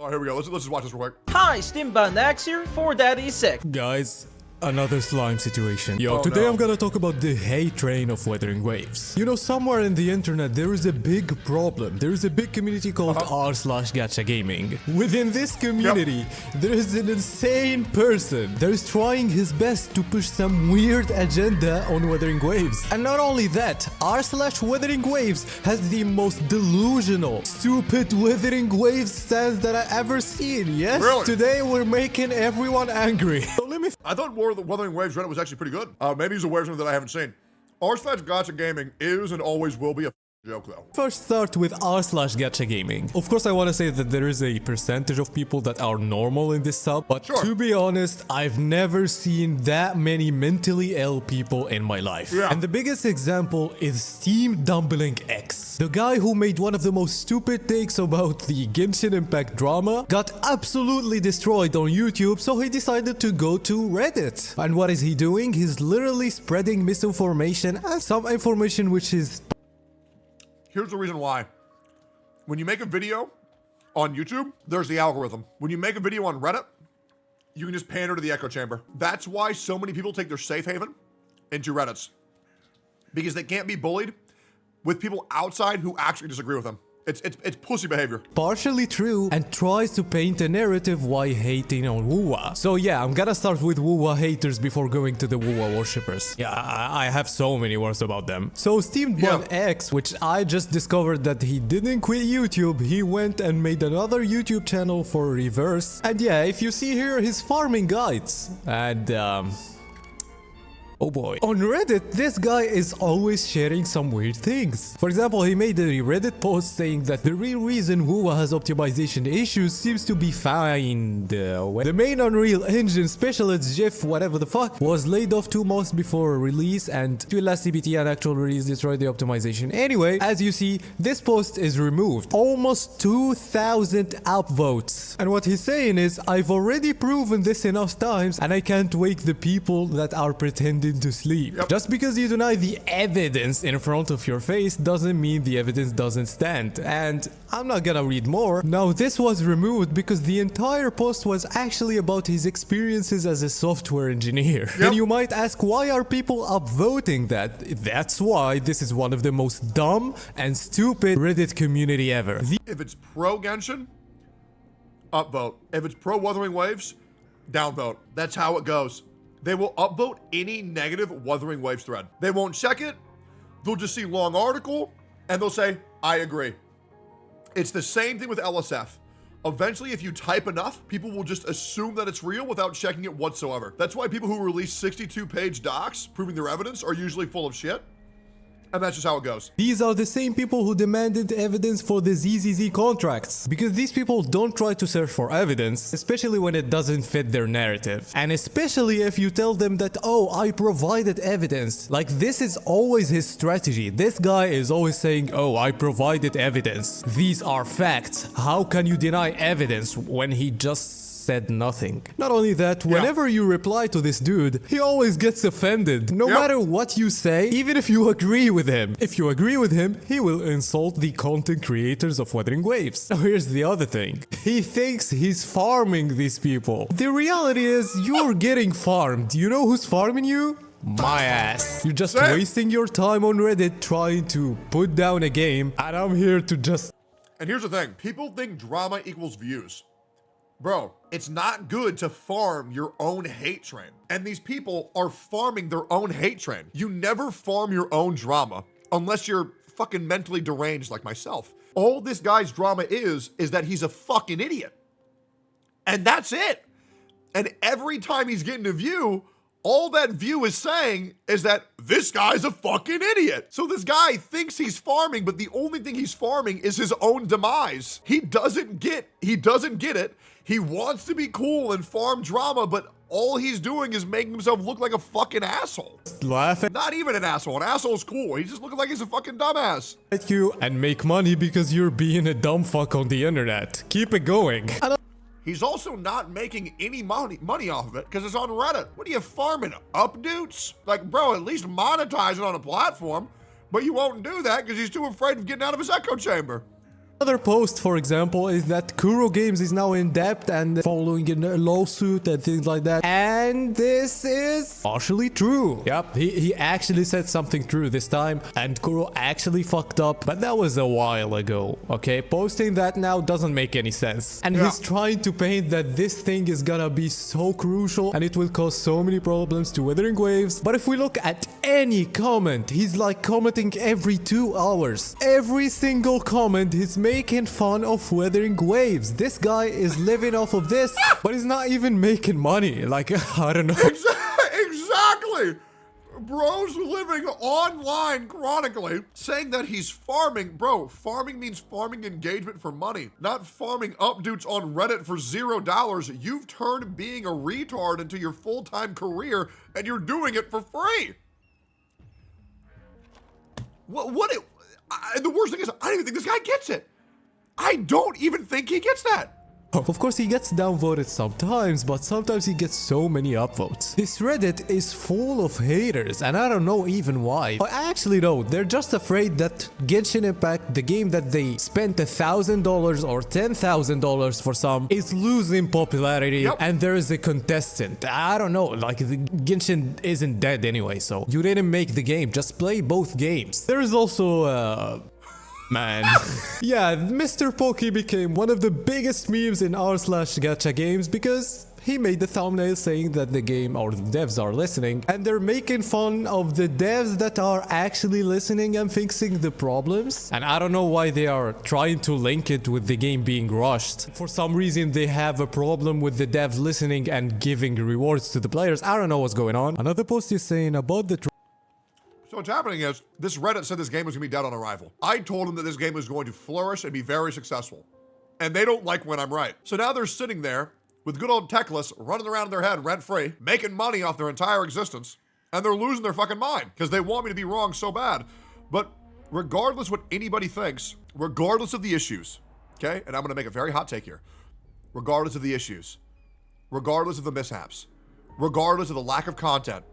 Oh, here we go. Let's just watch this real quick. Hi, Steambound Axe here for Daddy's Sick. Guys, another slime situation. Yo, today I'm gonna talk about the hate train of Wuthering Waves. You know, somewhere in the internet there is a big problem. There is a big community called r/gachagaming. Within this community, there is an insane person that is trying his best to push some weird agenda on Wuthering Waves. And not only that, r/Wuthering Waves has the most delusional, stupid Wuthering Waves stance that I ever seen. Yes, really? Today we're making everyone angry. So let me. I thought more of the Wuthering Waves Reddit was actually pretty good. Maybe he's aware of something that I haven't seen. r/gachagaming is and always will be a joke though. First start with r/gachagaming. Of course I want to say that there is a percentage of people that are normal in this sub, but to be honest, I've never seen that many mentally ill people in my life. Yeah. And the biggest example is Steam Dumbling X. The guy who made one of the most stupid takes about the Genshin Impact drama got absolutely destroyed on YouTube, so he decided to go to Reddit. And what is he doing? He's literally spreading misinformation and some information which is... Here's the reason why. When you make a video on YouTube, there's the algorithm. When you make a video on Reddit, you can just pander to the echo chamber. That's why so many people take their safe haven into Reddits. Because they can't be bullied with people outside who actually disagree with them. It's pussy behavior. Partially true and tries to paint a narrative why hating on WuWa. So yeah, I'm gonna start with WuWa haters before going to the WuWa worshippers. Yeah, I have so many words about them. So Steambound X, which I just discovered that he didn't quit YouTube, he went and made another YouTube channel for Reverse. And yeah, if you see here his farming guides. And oh boy. On Reddit, this guy is always sharing some weird things. For example, he made a Reddit post saying that the real reason WuWa has optimization issues seems to be found when the main Unreal Engine specialist Jeff whatever the fuck was laid off 2 months before release, and to last CBT and actual release destroyed the optimization. Anyway, as you see, this post is removed. Almost 2,000 upvotes. And what he's saying is, I've already proven this enough times and I can't wake the people that are pretending to sleep. Just because you deny the evidence in front of your face doesn't mean the evidence doesn't stand. And I'm not gonna read more. Now this was removed because the entire post was actually about his experiences as a software engineer. And you might ask, why are people upvoting that? That's why this is one of the most dumb and stupid Reddit community ever. If it's pro Genshin, upvote. If it's pro Wuthering Waves, downvote. That's how it goes. They will upvote any negative Wuthering Waves thread. They won't check it. They'll just see long article and they'll say, I agree. It's the same thing with LSF. Eventually, if you type enough, people will just assume that it's real without checking it whatsoever. That's why people who release 62-page docs proving their evidence are usually full of shit. And that's just how it goes. These are the same people who demanded evidence for the ZZZ contracts. Because these people don't try to search for evidence, especially when it doesn't fit their narrative. And especially if you tell them that, oh, I provided evidence. Like, this is always his strategy. This guy is always saying, oh, I provided evidence. These are facts. How can you deny evidence when he just said nothing? Not only that, whenever you reply to this dude, he always gets offended. No matter what you say, even if you agree with him. If you agree with him, he will insult the content creators of Wuthering Waves. Now here's the other thing. He thinks he's farming these people. The reality is, you're getting farmed. You know who's farming you? My ass. You're just wasting your time on Reddit trying to put down a game, and I'm here to just... And here's the thing. People think drama equals views. Bro, it's not good to farm your own hate train. And these people are farming their own hate train. You never farm your own drama unless you're fucking mentally deranged like myself. All this guy's drama is that he's a fucking idiot. And that's it. And every time he's getting a view, all that view is saying is that this guy's a fucking idiot. So this guy thinks he's farming, but the only thing he's farming is his own demise. He doesn't get it. He wants to be cool and farm drama, but all he's doing is making himself look like a fucking asshole. Laugh Not even an asshole. An asshole's cool. He's just looking like he's a fucking dumbass. At you and make money because you're being a dumb fuck on the internet. Keep it going. He's also not making any money off of it because it's on Reddit. What are you farming? Updates? Like, bro, at least monetize it on a platform. But you won't do that because he's too afraid of getting out of his echo chamber. Another post, for example, is that Kuro Games is now in debt and following in a lawsuit and things like that. And this is partially true. Yep, he actually said something true this time, and Kuro actually fucked up, but that was a while ago, okay? Posting that now doesn't make any sense. And he's trying to paint that this thing is gonna be so crucial and it will cause so many problems to Wuthering Waves. But if we look at any comment, he's like commenting every 2 hours. Every single comment, he's making fun of Wuthering Waves. This guy is living off of this, but he's not even making money. Like, I don't know. Exactly. Bro's living online chronically, saying that he's farming. Bro, farming means farming engagement for money, not farming updates on Reddit for $0. You've turned being a retard into your full-time career, and you're doing it for free. The worst thing is, I don't even think this guy gets it. I don't even think he gets that. Of course, he gets downvoted sometimes, but sometimes he gets so many upvotes. This Reddit is full of haters, and I don't know even why. I actually know, they're just afraid that Genshin Impact, the game that they spent $1,000 or $10,000 for some, is losing popularity, and there is a contestant. I don't know, like, the Genshin isn't dead anyway, so you didn't make the game, just play both games. There is also, man. Yeah, Mr. Pokey became one of the biggest memes in r/gacha games because he made the thumbnail saying that the game or the devs are listening, and they're making fun of the devs that are actually listening and fixing the problems. And I don't know why they are trying to link it with the game being rushed. For some reason, they have a problem with the devs listening and giving rewards to the players. I don't know what's going on. Another post is saying about the So what's happening is, this Reddit said this game was going to be dead on arrival. I told them that this game was going to flourish and be very successful. And they don't like when I'm right. So now they're sitting there with good old Techless running around in their head rent-free, making money off their entire existence, and they're losing their fucking mind because they want me to be wrong so bad. But regardless what anybody thinks, regardless of the issues, okay? And I'm going to make a very hot take here. Regardless of the issues, regardless of the mishaps, regardless of the lack of content,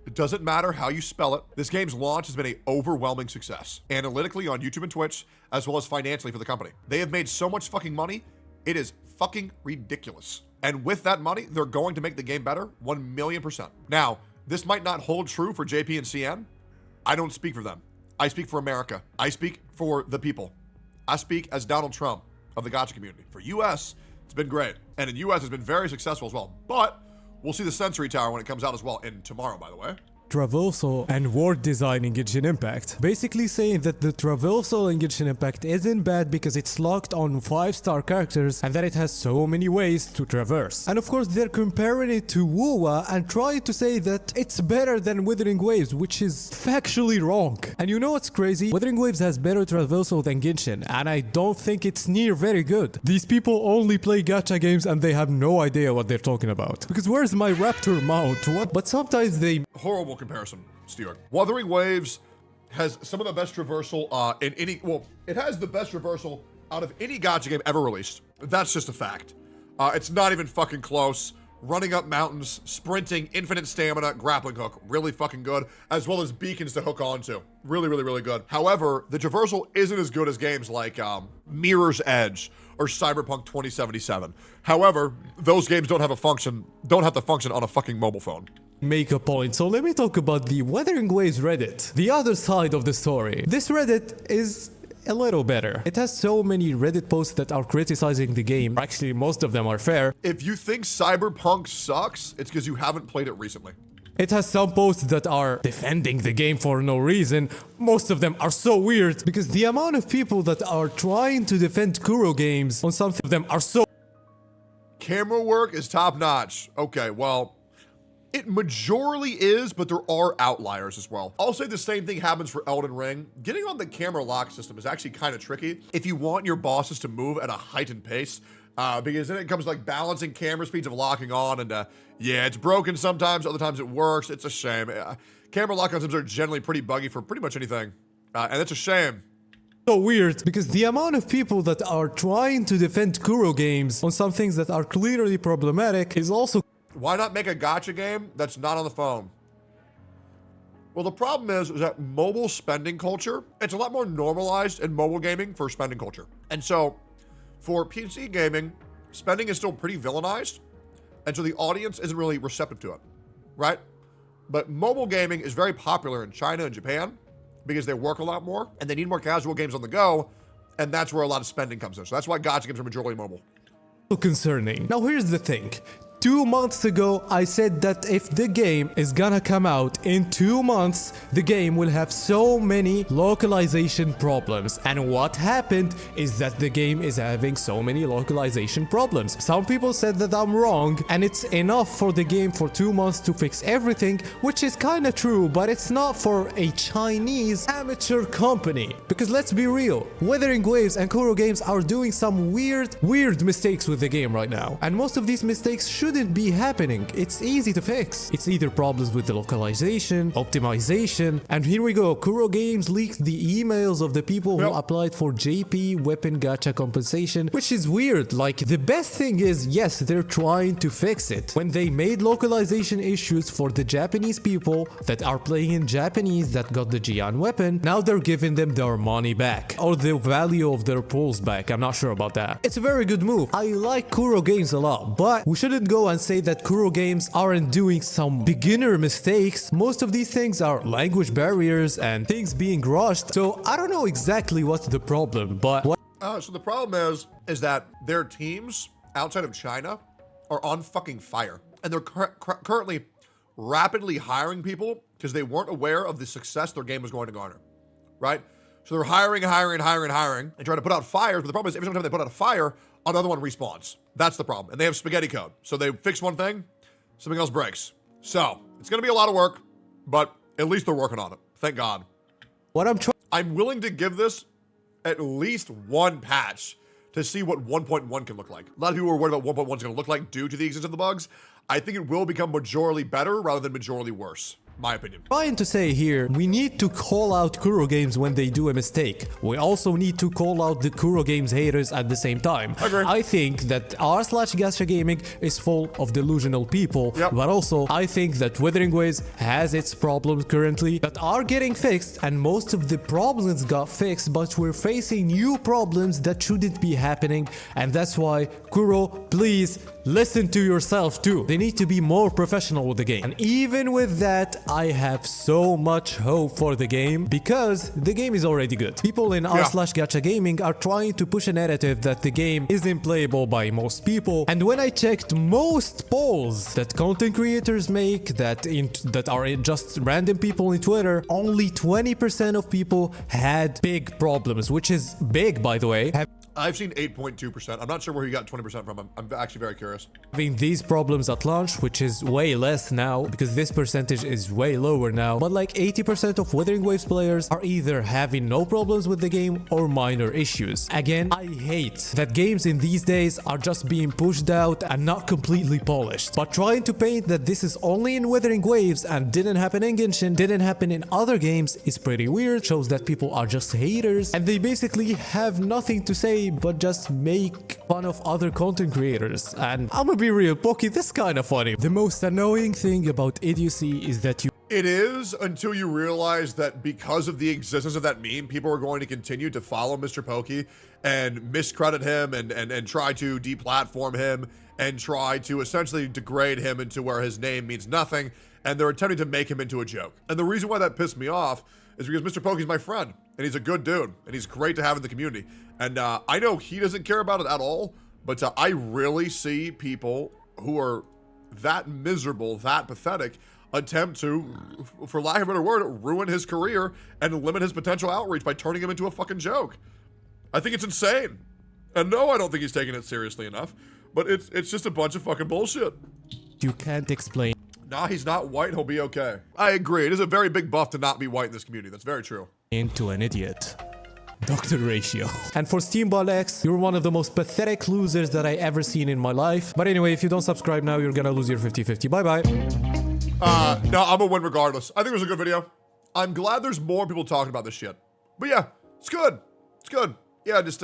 it doesn't matter how you spell it. This game's launch has been an overwhelming success. Analytically on YouTube and Twitch, as well as financially for the company. They have made so much fucking money, it is fucking ridiculous. And with that money, they're going to make the game better 1,000,000%. Now, this might not hold true for JP and CN. I don't speak for them. I speak for America. I speak for the people. I speak as Donald Trump of the gacha community. For US, it's been great. And in US, it's been very successful as well. But we'll see the Sensory Tower when it comes out as well, and tomorrow, by the way. traversal and world design in Genshin Impact. Basically saying that the traversal in Genshin Impact isn't bad because it's locked on 5-star characters and that it has so many ways to traverse. And of course they're comparing it to WuWa and trying to say that it's better than Wuthering Waves, which is factually wrong. And you know what's crazy? Wuthering Waves has better traversal than Genshin, and I don't think it's near very good. These people only play gacha games and they have no idea what they're talking about. Because where's my raptor mount? What? But sometimes they... Horrible comparison, Stuart. Wuthering Waves has some of the best traversal in any... Well, it has the best traversal out of any gacha game ever released. That's just a fact. It's not even fucking close. Running up mountains, sprinting, infinite stamina, grappling hook, really fucking good, as well as beacons to hook onto. Really, really, really good. However, the traversal isn't as good as games like Mirror's Edge or Cyberpunk 2077. However, those games don't have to function on a fucking mobile phone. Make a point. So let me talk about the Wuthering Waves Reddit. The other side of the story. This Reddit is a little better. It has so many Reddit posts that are criticizing the game. Actually, most of them are fair. If you think Cyberpunk sucks, it's because you haven't played it recently. It has some posts that are defending the game for no reason. Most of them are so weird because the amount of people that are trying to defend Kuro games on some of them are so... Camera work is top notch. Okay, well... It majorly is, but there are outliers as well. I'll say the same thing happens for Elden Ring. Getting on the camera lock system is actually kind of tricky if you want your bosses to move at a heightened pace, because then it comes like balancing camera speeds of locking on, and yeah, it's broken sometimes, other times it works. It's a shame. Camera lock systems are generally pretty buggy for pretty much anything, and it's a shame. So weird because the amount of people that are trying to defend Kuro games on some things that are clearly problematic is also... Why not make a gacha game that's not on the phone? Well, the problem is that mobile spending culture, it's a lot more normalized in mobile gaming for spending culture. And so for PC gaming, spending is still pretty villainized. And so the audience isn't really receptive to it, right? But mobile gaming is very popular in China and Japan because they work a lot more and they need more casual games on the go. And that's where a lot of spending comes in. So that's why gacha games are majority mobile. Concerning. Now here's the thing. 2 months ago, I said that if the game is gonna come out in 2 months, the game will have so many localization problems. And what happened is that the game is having so many localization problems. Some people said that I'm wrong, and it's enough for the game for 2 months to fix everything, which is kinda true, but it's not for a Chinese amateur company. Because let's be real, Wuthering Waves and Kuro Games are doing some weird mistakes with the game right now. And most of these mistakes shouldn't be happening. It's easy to fix. It's either problems with the localization, optimization, and here we go. Kuro Games leaked the emails of the people who applied for JP weapon gacha compensation, which is weird. Like, the best thing is, yes, they're trying to fix it. When they made localization issues for the Japanese people that are playing in Japanese that got the Jian weapon, now they're giving them their money back, or the value of their pulls back. I'm not sure about that. It's a very good move. I like Kuro Games a lot, but we shouldn't go and say that Kuro Games aren't doing some beginner mistakes. Most of these things are language barriers and things being rushed. So I don't know exactly what's the problem, but So the problem is that their teams outside of China are on fucking fire. And they're currently rapidly hiring people because they weren't aware of the success their game was going to garner, right? So they're hiring, and trying to put out fires. But the problem is every single time they put out a fire, another one respawns. That's the problem. And they have spaghetti code. So they fix one thing, something else breaks. So it's going to be a lot of work, but at least they're working on it. Thank God. I'm willing to give this at least one patch to see what 1.1 can look like. A lot of people are worried about 1.1 is going to look like due to the existence of the bugs. I think it will become majorly better rather than majorly worse. My opinion. Trying to say here, we need to call out Kuro Games when they do a mistake. We also need to call out the Kuro Games haters at the same time. Agree. I think that r/gachagaming is full of delusional people, but also I think that Wuthering Waves has its problems currently that are getting fixed, and most of the problems got fixed, but we're facing new problems that shouldn't be happening, and that's why, Kuro, please listen to yourself too. They need to be more professional with the game. And even with that, I have so much hope for the game because the game is already good. People in r/gachagaming are trying to push a narrative that the game isn't playable by most people. And when I checked most polls that content creators make that are just random people in Twitter, only 20% of people had big problems, which is big, by the way. I've seen 8.2%. I'm not sure where you got 20% from. I'm actually very curious. Having these problems at launch, which is way less now because this percentage is way lower now, but like 80% of Wuthering Waves players are either having no problems with the game or minor issues. Again, I hate that games in these days are just being pushed out and not completely polished. But trying to paint that this is only in Wuthering Waves and didn't happen in Genshin, didn't happen in other games is pretty weird, shows that people are just haters and they basically have nothing to say but just make fun of other content creators. And I'm gonna be real, Poki, this is kind of funny. The most annoying thing about idiocy is that It is until you realize that because of the existence of that meme, people are going to continue to follow Mr. Pokey and miscredit him and try to deplatform him and try to essentially degrade him into where his name means nothing, and they're attempting to make him into a joke. And the reason why that pissed me off is because Mr. Pokey's my friend, and he's a good dude, and he's great to have in the community. And I know he doesn't care about it at all, but I really see people who are that miserable, that pathetic, attempt to, for lack of a better word, ruin his career and limit his potential outreach by turning him into a fucking joke. I think it's insane. And no, I don't think he's taking it seriously enough, but it's just a bunch of fucking bullshit. You can't explain. Nah, he's not white, he'll be okay. I agree, it is a very big buff to not be white in this community, that's very true. Into an idiot. Dr. Ratio. And for Steamball X, you're one of the most pathetic losers that I ever seen in my life. But anyway, if you don't subscribe now, you're gonna lose your 50-50. Bye-bye. No, I'm gonna win regardless. I think it was a good video. I'm glad there's more people talking about this shit. But yeah, it's good. It's good. yeah, just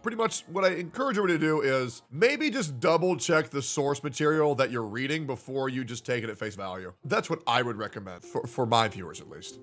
pretty much what I encourage everybody to do is maybe just double check the source material that you're reading before you just take it at face value. That's what I would recommend for my viewers at least.